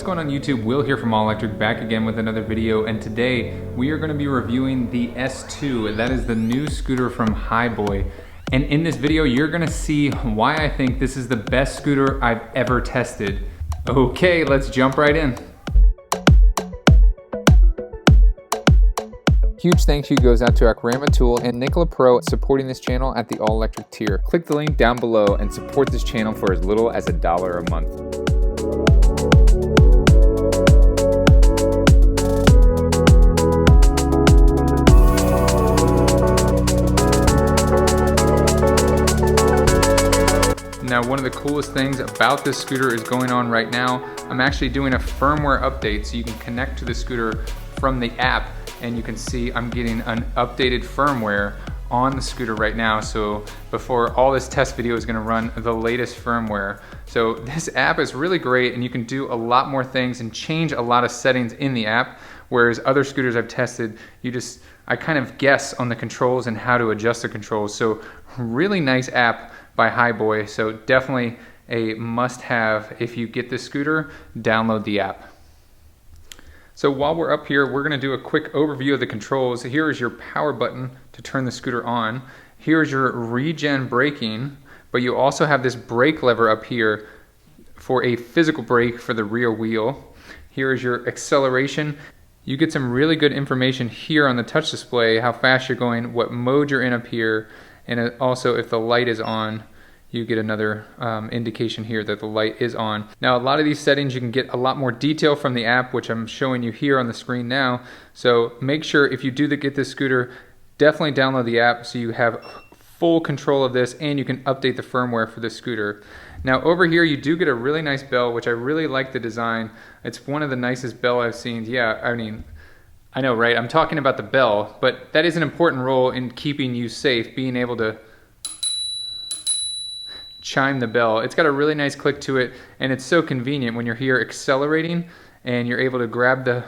going on YouTube? Will here from All Electric, back again with another video, and today we are going to be reviewing the S2. That is the new scooter from Hiboy. And in this video you're going to see why I think this is the best scooter I've ever tested. Okay, let's jump right in. Huge thank you goes out to Akrama Tool and Nicola Pro supporting this channel at the All Electric tier. Click the link down below and support this channel for as little as $1 a month. Now, one of the coolest things about this scooter is going on right now. I'm actually doing a firmware update so you can connect to the scooter from the app, and you can see I'm getting an updated firmware on the scooter right now. So before all this test video is going to run the latest firmware. So this app is really great, and you can do a lot more things and change a lot of settings in the app, whereas other scooters I've tested, I kind of guess on the controls and how to adjust the controls. So really nice app by Hiboy, so definitely a must-have. If you get this scooter, download the app. So while we're up here, we're gonna do a quick overview of the controls. Here is your power button to turn the scooter on. Here's your regen braking, but you also have this brake lever up here for a physical brake for the rear wheel. Here is your acceleration. You get some really good information here on the touch display, how fast you're going, what mode you're in up here, and also if the light is on, you get another indication here that the light is on. Now, a lot of these settings you can get a lot more detail from the app, which I'm showing you here on the screen now. So make sure if you do get this scooter, definitely download the app so you have full control of this and you can update the firmware for the scooter. Now over here you do get a really nice bell, which I really like the design. It's one of the nicest bell I've seen. Yeah, I mean, I know, right? I'm talking about the bell, but that is an important role in keeping you safe, being able to chime the bell. It's got a really nice click to it, and it's so convenient when you're here accelerating and you're able to grab the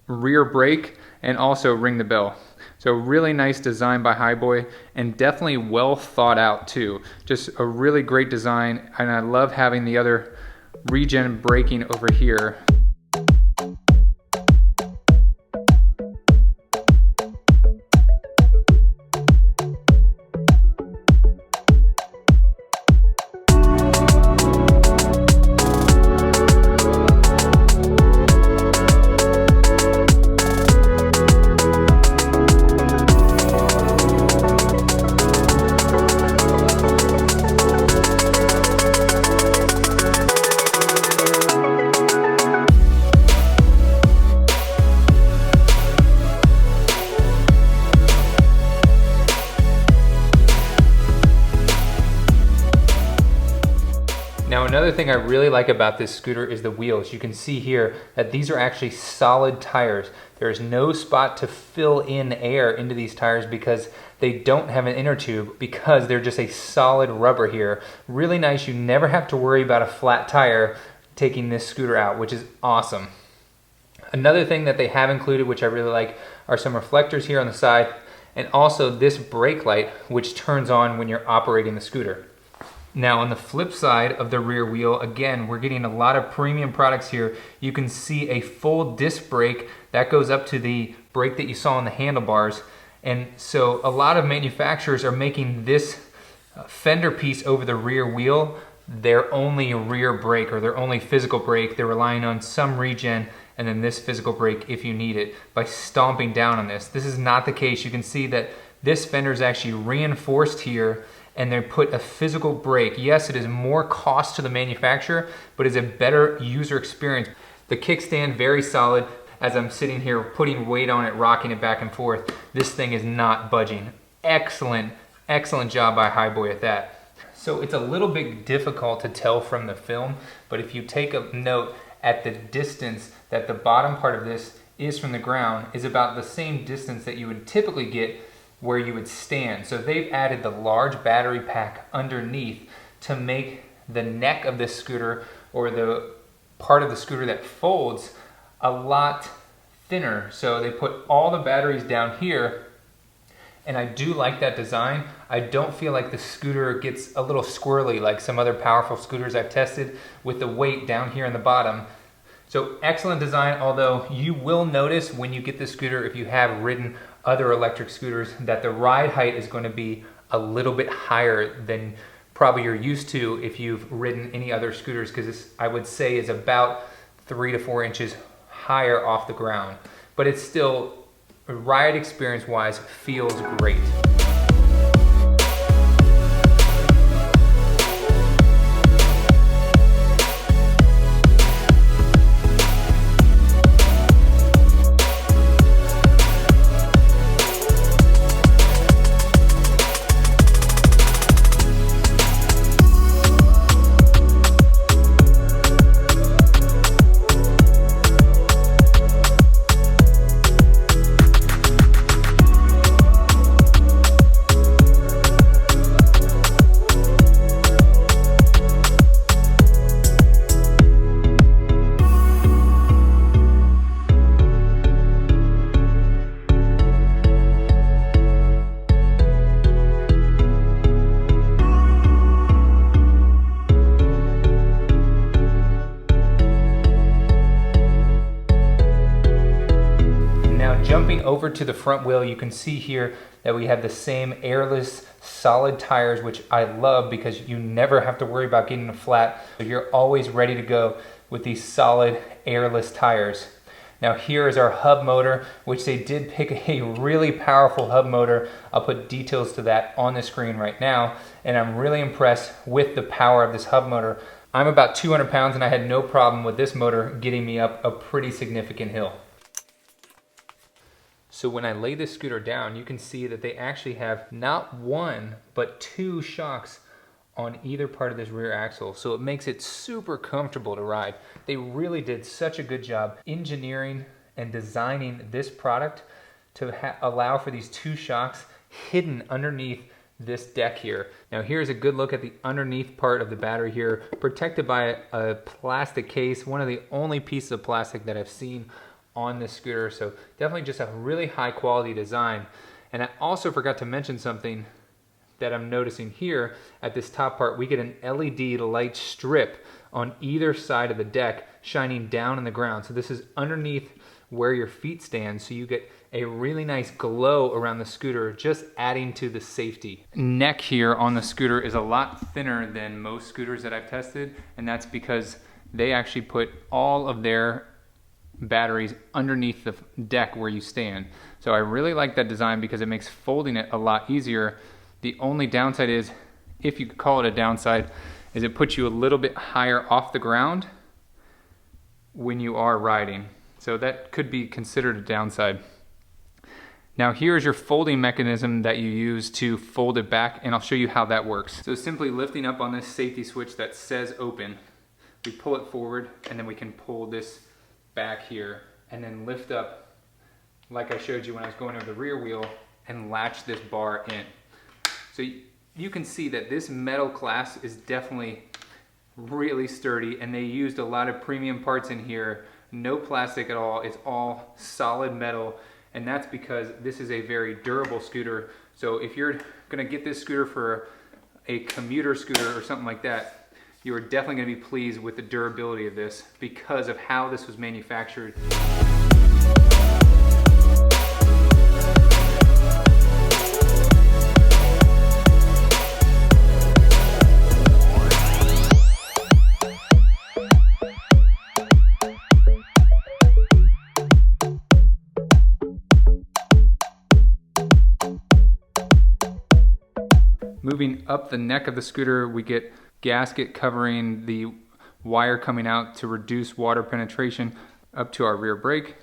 rear brake and also ring the bell. So really nice design by Hiboy, and definitely well thought out too. Just a really great design, and I love having the other regen braking over here. Now, another thing I really like about this scooter is the wheels. You can see here that these are actually solid tires. There is no spot to fill in air into these tires because they don't have an inner tube, because they're just a solid rubber here. Really nice. You never have to worry about a flat tire taking this scooter out, which is awesome. Another thing that they have included, which I really like, are some reflectors here on the side, and also this brake light, which turns on when you're operating the scooter. Now, on the flip side of the rear wheel, again, we're getting a lot of premium products here. You can see a full disc brake that goes up to the brake that you saw on the handlebars. And so a lot of manufacturers are making this fender piece over the rear wheel their only rear brake, or their only physical brake. They're relying on some regen and then this physical brake if you need it by stomping down on this. This is not the case. You can see that this fender is actually reinforced here, and they put a physical brake. Yes, it is more cost to the manufacturer, but it's a better user experience. The kickstand, very solid. As I'm sitting here putting weight on it, rocking it back and forth, this thing is not budging. Excellent, excellent job by Hiboy at that. So it's a little bit difficult to tell from the film, but if you take a note at the distance that the bottom part of this is from the ground, is about the same distance that you would typically get where you would stand. So they've added the large battery pack underneath to make the neck of this scooter, or the part of the scooter that folds, a lot thinner. So they put all the batteries down here, and I do like that design. I don't feel like the scooter gets a little squirrely like some other powerful scooters I've tested with the weight down here in the bottom. So excellent design, although you will notice when you get this scooter, if you have ridden other electric scooters, that the ride height is going to be a little bit higher than probably you're used to if you've ridden any other scooters, because this, I would say, is about 3 to 4 inches higher off the ground. But it's still, ride experience wise, feels great. Jumping over to the front wheel, you can see here that we have the same airless solid tires, which I love because you never have to worry about getting a flat. So you're always ready to go with these solid airless tires. Now here is our hub motor, which they did pick a really powerful hub motor. I'll put details to that on the screen right now, and I'm really impressed with the power of this hub motor. I'm about 200 pounds and I had no problem with this motor getting me up a pretty significant hill. So when I lay this scooter down, you can see that they actually have not one, but 2 shocks on either part of this rear axle. So it makes it super comfortable to ride. They really did such a good job engineering and designing this product to allow for these 2 shocks hidden underneath this deck here. Now here's a good look at the underneath part of the battery here, protected by a plastic case, one of the only pieces of plastic that I've seen on this scooter. So definitely just a really high quality design. And I also forgot to mention something that I'm noticing here at this top part. We get an LED light strip on either side of the deck shining down on the ground. So this is underneath where your feet stand, so you get a really nice glow around the scooter, just adding to the safety. Neck here on the scooter is a lot thinner than most scooters that I've tested, and that's because they actually put all of their batteries underneath the deck where you stand. So I really like that design because it makes folding it a lot easier. The only downside is, if you could call it a downside, is it puts you a little bit higher off the ground when you are riding. So that could be considered a downside. Now here's your folding mechanism that you use to fold it back, and I'll show you how that works. So simply lifting up on this safety switch that says open, we pull it forward and then we can pull this back here and then lift up like I showed you when I was going over the rear wheel and latch this bar in. So you can see that this metal clasp is definitely really sturdy, and they used a lot of premium parts in here. No plastic at all, it's all solid metal, and that's because this is a very durable scooter. So if you're gonna get this scooter for a commuter scooter or something like that, you are definitely going to be pleased with the durability of this because of how this was manufactured. Moving up the neck of the scooter, we get gasket covering the wire coming out to reduce water penetration up to our rear brake.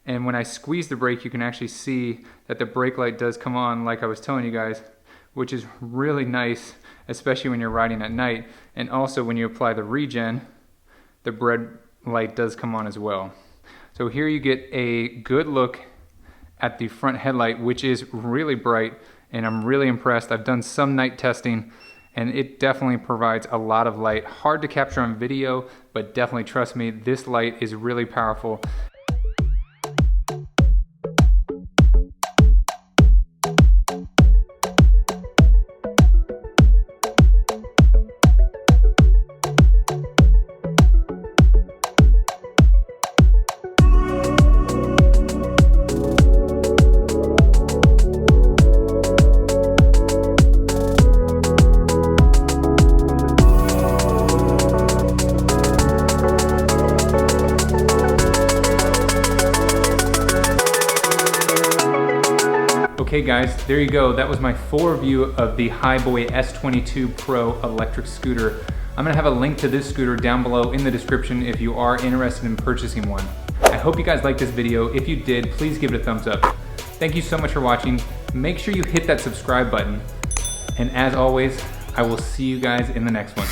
And when I squeeze the brake, you can actually see that the brake light does come on, like I was telling you guys, which is really nice, especially when you're riding at night. And also when you apply the regen, the red light does come on as well. So here you get a good look at the front headlight, which is really bright, and I'm really impressed. I've done some night testing, and it definitely provides a lot of light. Hard to capture on video, but definitely trust me, this light is really powerful. Okay guys, there you go. That was my full review of the Hiboy S22 Pro electric scooter. I'm gonna have a link to this scooter down below in the description if you are interested in purchasing one. I hope you guys liked this video. If you did, please give it a thumbs up. Thank you so much for watching. Make sure you hit that subscribe button. And as always, I will see you guys in the next one.